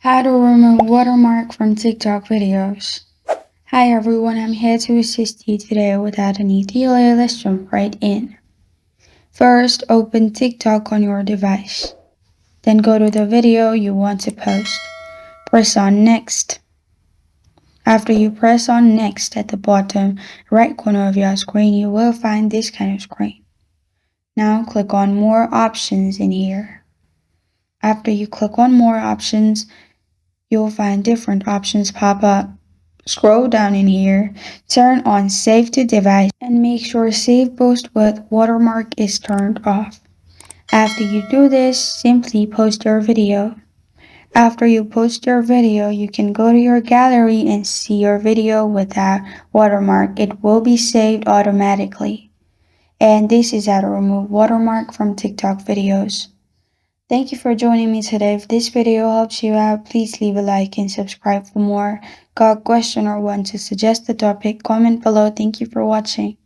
How to remove watermark from TikTok videos. Hi everyone, I'm here to assist you today without any delay. Let's jump right in. First, open TikTok on your device. Then go to the video you want to post. Press on next. After you press on next at the bottom right corner of your screen, you will find this kind of screen. Now click on more options in here. After you click on more options, you'll find different options pop up. Scroll down in here, turn on Save to Device, and make sure Save Post with Watermark is turned off. After you do this, simply post your video. After you post your video, you can go to your gallery and see your video without watermark. It will be saved automatically. And this is how to remove watermark from TikTok videos. Thank you for joining me today. If this video helps you out, please leave a like and subscribe for more. Got a question or want to suggest a topic? Comment below. Thank you for watching.